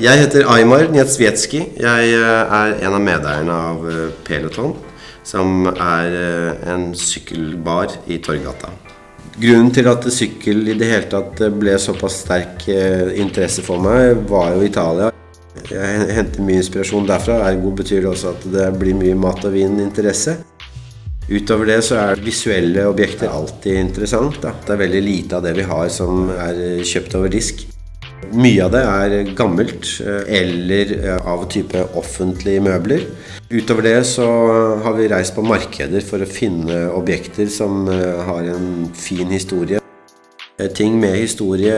Jeg heter Aymar Niedzwiecki. Jeg er en av medeierne av Peloton, som er en sykkelbar i Torggata. Grunnen til at sykkel i det hele tatt ble såpass sterk interesse for meg var jo Italia. Jeg henter mye inspirasjon derfra, ergo betyr det også at det blir mye mat og vin interesse. Utover det så er visuelle objekter alltid interessant. Det er veldig lite av det vi har som er kjøpt over disk. Mye av det er gammelt eller av type offentlige møbler. Utover det så har vi reist på markeder for å finne objekter som har en fin historie. Ting med historie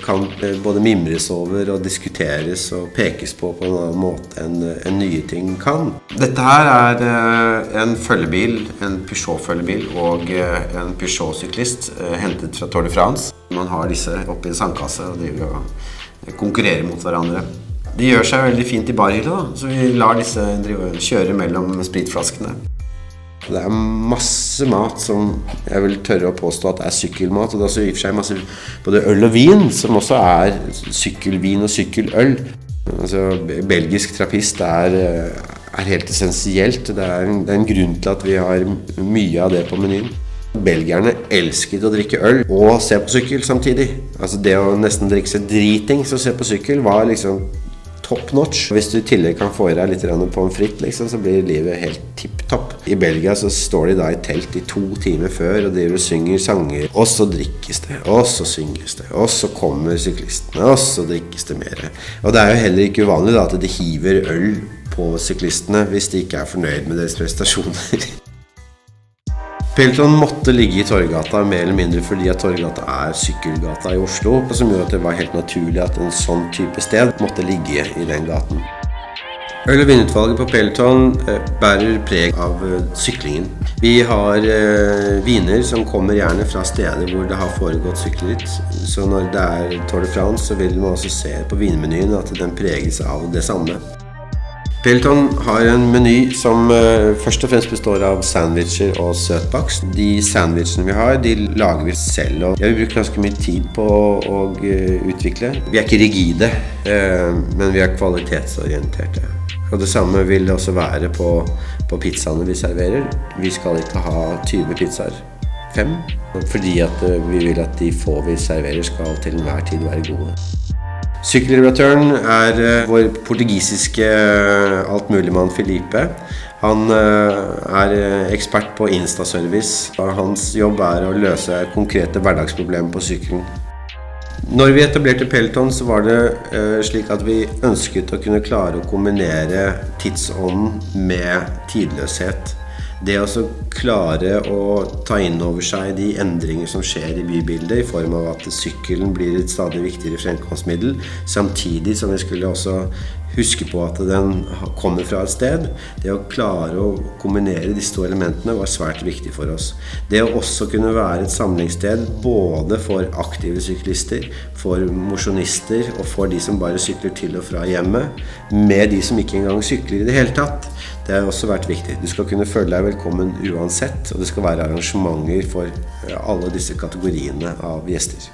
kan både mimres over og diskuteres og pekes på en annen måte enn nye ting kan. Dette her er en følgebil, en Peugeot-følgebil og en Peugeot-syklist hentet fra Tour de France. Man har disse oppe i en sandkasse og driver og konkurrerer mot hverandre. De gjør seg veldig fint i barhylle, så vi lar disse kjøre mellom spritflaskene. Det er masse mat som jeg vil tørre å påstå at er sykkelmat, og det er også i og for seg masse både øl og vin, som også er sykkelvin og sykkeløl. Altså, belgisk trappist er helt essensielt. Det er en grunn til at vi har mye av det på menyen. Belgierne elsket å drikke øl og se på sykkel samtidig. Altså det å nesten drikke seg dritings og se på sykkel var liksom top notch. Hvis du i tillegg kan få i deg litt pommes frites, liksom, så blir livet helt tipp-topp. I Belgia så står de da i telt i 2 timer før og driver og synger sanger. Og så drikkes det, og så synges det, og så kommer syklistene, og så drikkes det mer. Og det er jo heller ikke uvanlig da, at de hiver øl på syklistene hvis de ikke er fornøyd med deres prestasjoner. Peloton måtte ligge i Torggata mer eller mindre fordi at Torggata er sykkelgata i Oslo, som gjør at det var helt naturlig at en sånn type sted måtte ligge i den gaten. Øl- og vinutvalget på Peloton bærer preg av syklingen. Vi har viner som kommer gjerne fra steder hvor det har foregått sykkelritt. Så når det er Tour de France, så vil man også se på vinmenyen at den preges av det samme. Peloton har en meny som først og fremst består av sandwicher og søtbakst. De sandwichene vi har, de lager vi selv, og jeg vil bruke ganske mye tid på å utvikle. Vi er ikke rigide, men vi er kvalitetsorienterte. Og det samme vil det også være på pizzaene vi serverer. Vi skal ikke ha 20 pizzaer, 5, fordi at vi vil at de få vi serverer skal til enhver tid være gode. Sykkelreparatøren er vår portugisiske altmuligmann Felipe. Han er ekspert på Insta-service. Hans jobb er å løse konkrete hverdagsproblemer på sykkelen. Når vi etablerte Peloton, så var det slik at vi ønsket å kunne klare å kombinere tidsånden med tidløshet. Det å klare å ta inn over seg de endringer som skjer i bybildet i form av at sykkelen blir et stadig viktigere fremkomstmiddel, samtidig som vi skulle også huske på at den kommer fra et sted. Det å klare å kombinere disse 2 elementene var svært viktig for oss. Det å også kunne være et samlingssted både for aktive syklister, for mosjonister og for de som bare sykler til og fra hjemmet, med de som ikke engang sykler i det hele tatt. Det har også vært viktig. Du skal kunne føle deg velkommen uansett, og det skal være arrangementer for alle disse kategoriene av gjester.